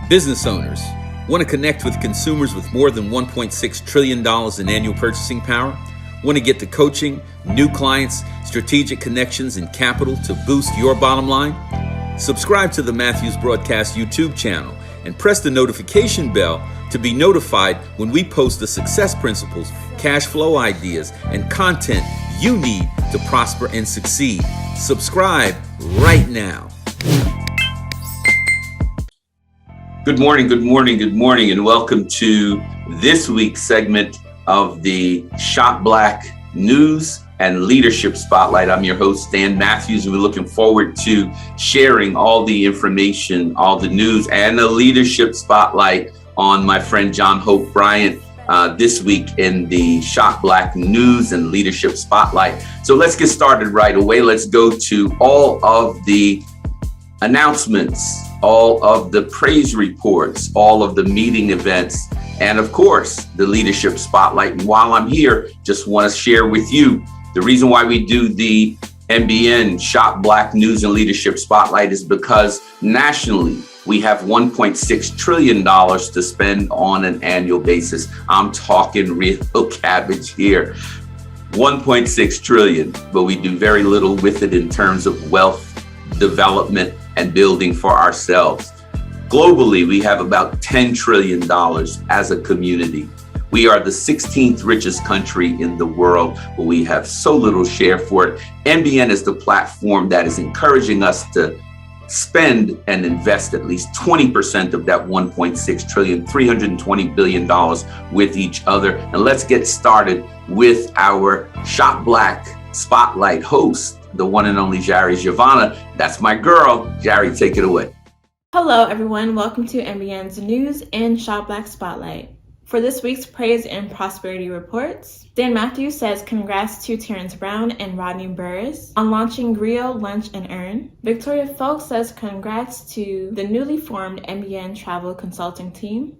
Business owners want to connect with consumers with more than $1.6 trillion in annual purchasing power? Want to get the coaching, new clients, strategic connections, and capital to boost your bottom line? Subscribe to the Matthews Broadcast YouTube channel and press the notification bell to be notified when we post the success principles, cash flow ideas, and content you need to prosper and succeed. Subscribe right now. Good morning, and welcome to this week's segment of the Shop Black News and Leadership Spotlight. I'm your host, Stan Matthews, and we're looking forward to sharing all the information, all the news, and the leadership spotlight on my friend John Hope Bryant this week in the Shop Black News and Leadership Spotlight. So let's get started right away. Let's go to all of the announcements, all of the praise reports, all of the meeting events, and of course, the leadership spotlight. And while I'm here, just want to share with you the reason why we do the MBN Shop Black News and Leadership Spotlight is because nationally, we have $1.6 trillion to spend on an annual basis. I'm talking real cabbage here. 1.6 trillion, but we do very little with it in terms of wealth development and building for ourselves. Globally, we have about $10 trillion as a community. We are the 16th richest country in the world, but we have so little share for it. MBN is the platform that is encouraging us to spend and invest at least 20% of that 1.6 trillion, $320 billion with each other. And let's get started with our Shop Black Spotlight host, the one and only Jari Giovanna. That's my girl. Jari, take it away. Hello, everyone. Welcome to MBN's News and Shop Black Spotlight. For this week's Praise and Prosperity Reports, Dan Matthews says congrats to Terrence Brown and Rodney Burris on launching Griot Lunch and Earn. Victoria Folk says congrats to the newly formed MBN Travel Consulting Team.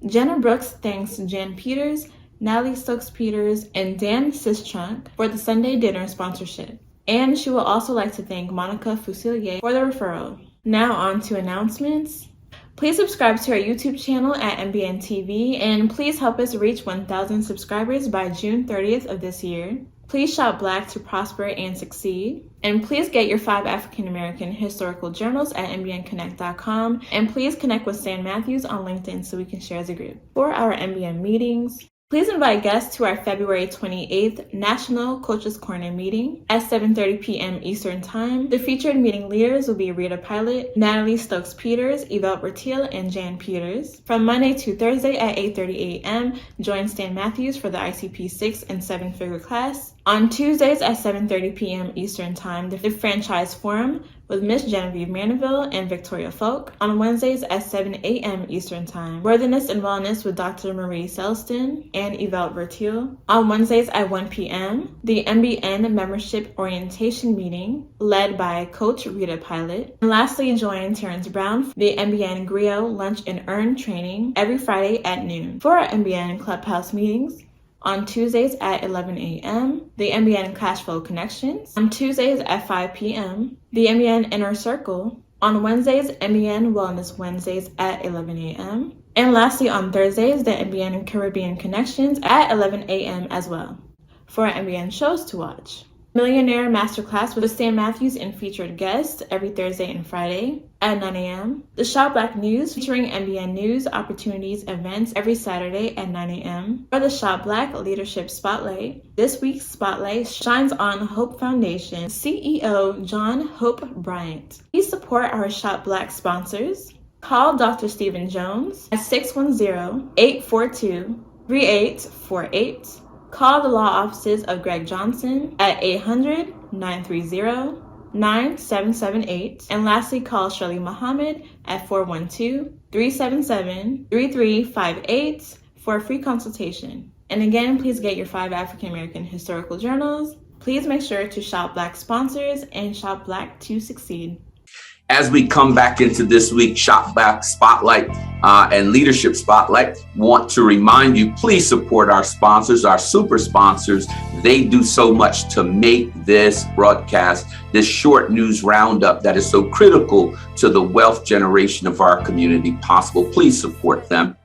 Jenna Brooks thanks Jan Peters, Natalie Stokes-Peters, and Dan Sistrunk for the Sunday dinner sponsorship. And she will also like to thank Monica Fusilier for the referral. Now on to announcements. Please subscribe to our YouTube channel at MBN TV, and please help us reach 1,000 subscribers by June 30th of this year. Please shop Black to prosper and succeed. And please get your 5 African American historical journals at mbnconnect.com. And please connect with Stan Matthews on LinkedIn so we can share as a group. For our MBN meetings, please invite guests to our February 28th National Coaches Corner meeting at 7:30 p.m. Eastern Time. The featured meeting leaders will be Rita Pilot, Natalie Stokes-Peters, Yvette Bertiel, and Jan Peters. From Monday to Thursday at 8:30 a.m., join Stan Matthews for the ICP 6 and 7-figure class. On Tuesdays at 7:30 p.m. Eastern Time, the Franchise Forum with Miss Genevieve Mandeville and Victoria Folk. On Wednesdays at 7 a.m. Eastern Time, Worthiness and Wellness with Dr. Marie Selston and Yvette Vertil. On Wednesdays at 1 p.m., the MBN Membership Orientation Meeting led by Coach Rita Pilot. And lastly, join Terrence Brown for the MBN Griot Lunch and Earn training every Friday at noon. For our MBN Clubhouse meetings, on Tuesdays at 11 a.m., the MBN Cash Flow Connections. On Tuesdays at 5 p.m., the MBN Inner Circle. On Wednesdays, MBN Wellness Wednesdays at 11 a.m. And lastly, on Thursdays, the MBN Caribbean Connections at 11 a.m. as well. For our MBN shows to watch, Billionaire Masterclass with Stan Matthews and featured guests every Thursday and Friday at 9 a.m. The Shop Black News featuring MBN News, Opportunities, Events every Saturday at 9 a.m. For the Shop Black Leadership Spotlight, this week's spotlight shines on Hope Foundation CEO John Hope Bryant. Please support our Shop Black sponsors. Call Dr. Stephen Jones at 610-842-3848. Call the law offices of Greg Johnson at 800-930-9778. And lastly, call Shirley Muhammad at 412-377-3358 for a free consultation. And again, please get your 5 African American historical journals. Please make sure to shop Black sponsors and shop Black to succeed. As we come back into this week's Shop Back Spotlight and Leadership Spotlight, want to remind you, please support our sponsors, our super sponsors. They do so much to make this broadcast, this short news roundup that is so critical to the wealth generation of our community possible. Please support them.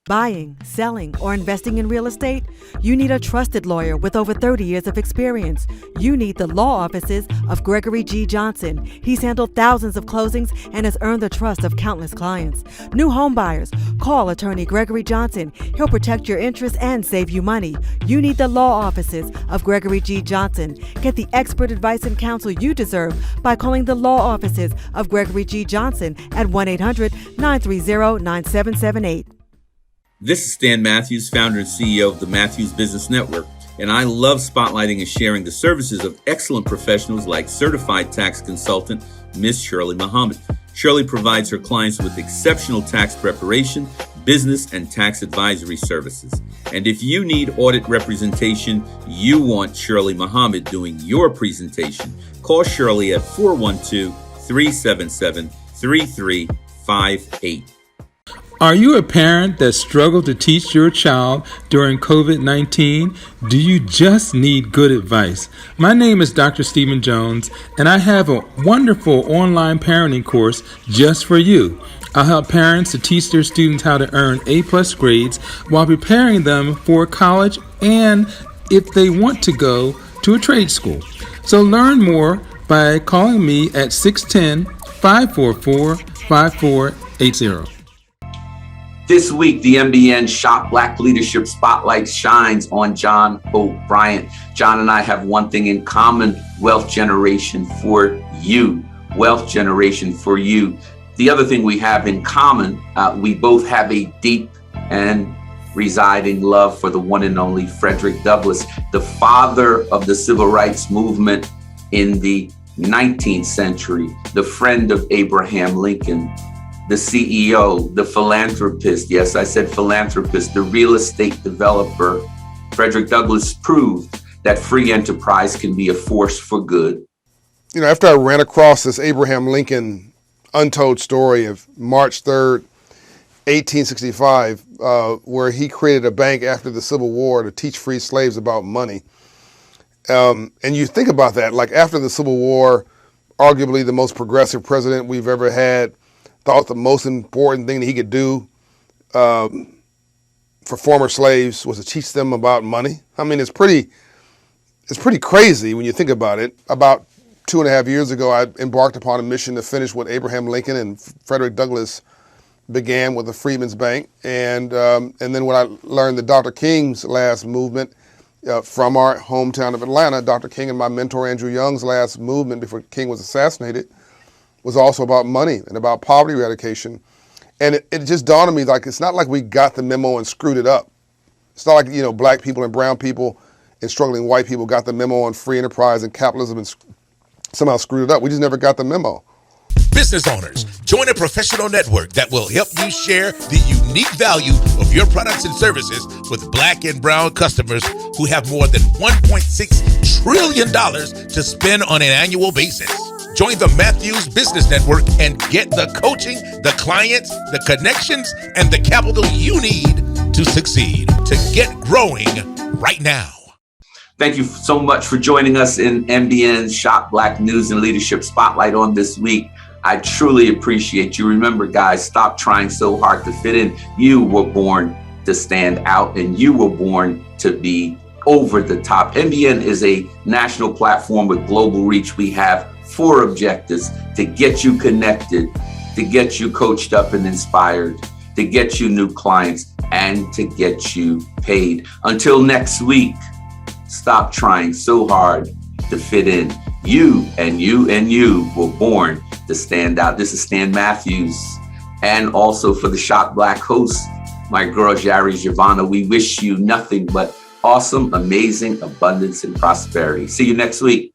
Buying, selling, or investing in real estate? You need a trusted lawyer with over 30 years of experience. You need the law offices of Gregory G. Johnson. He's handled thousands of closings and has earned the trust of countless clients. New home buyers, call attorney Gregory Johnson. He'll protect your interests and save you money. You need the law offices of Gregory G. Johnson. Get the expert advice and counsel you deserve by calling the law offices of Gregory G. Johnson at 1-800-930-9778. This is Stan Matthews, founder and CEO of the Matthews Business Network, and I love spotlighting and sharing the services of excellent professionals like certified tax consultant Ms. Shirley Muhammad. Shirley provides her clients with exceptional tax preparation, business, and tax advisory services. And if you need audit representation, you want Shirley Muhammad doing your presentation. Call Shirley at 412-377-3358. Are you a parent that struggled to teach your child during COVID-19? Do you just need good advice? My name is Dr. Stephen Jones, and I have a wonderful online parenting course just for you. I'll help parents to teach their students how to earn A+ grades while preparing them for college and if they want to go to a trade school. So learn more by calling me at 610-544-5480. This week, the MBN Shop Black Leadership Spotlight shines on John Hope Bryant. John and I have one thing in common: wealth generation for you. Wealth generation for you. The other thing we have in common, we both have a deep and residing love for the one and only Frederick Douglass, the father of the civil rights movement in the 19th century, the friend of Abraham Lincoln, the CEO, the philanthropist. Yes, I said philanthropist, the real estate developer. Frederick Douglass proved that free enterprise can be a force for good. You know, after I ran across this Abraham Lincoln untold story of March 3rd, 1865, where he created a bank after the Civil War to teach free slaves about money. And you think about that, like after the Civil War, arguably the most progressive president we've ever had, thought the most important thing that he could do for former slaves was to teach them about money. I mean, it's pretty crazy when you think about it. About 2.5 years ago, I embarked upon a mission to finish what Abraham Lincoln and Frederick Douglass began with the Freedmen's Bank. And then when I learned that Dr. King's last movement from our hometown of Atlanta, Dr. King and my mentor Andrew Young's last movement before King was assassinated was also about money and about poverty eradication. And it just dawned on me, like, it's not like we got the memo and screwed it up. It's not like, you know, black people and brown people and struggling white people got the memo on free enterprise and capitalism and somehow screwed it up. We just never got the memo. Business owners, join a professional network that will help you share the unique value of your products and services with black and brown customers who have more than $1.6 trillion to spend on an annual basis. Join the Matthews Business Network and get the coaching, the clients, the connections, and the capital you need to succeed, to get growing right now. Thank you so much for joining us in MBN's Shop Black News and Leadership Spotlight on this week. I truly appreciate you. Remember, guys, stop trying so hard to fit in. You were born to stand out, and you were born to be over the top. MBN is a national platform with global reach. We have 4 objectives: to get you connected, to get you coached up and inspired, to get you new clients, and to get you paid. Until next week, stop trying so hard to fit in. You and you and you were born to stand out. This is Stan Matthews. And also for the Shop Black host, my girl, Jari Giovanna, we wish you nothing but awesome, amazing abundance and prosperity. See you next week.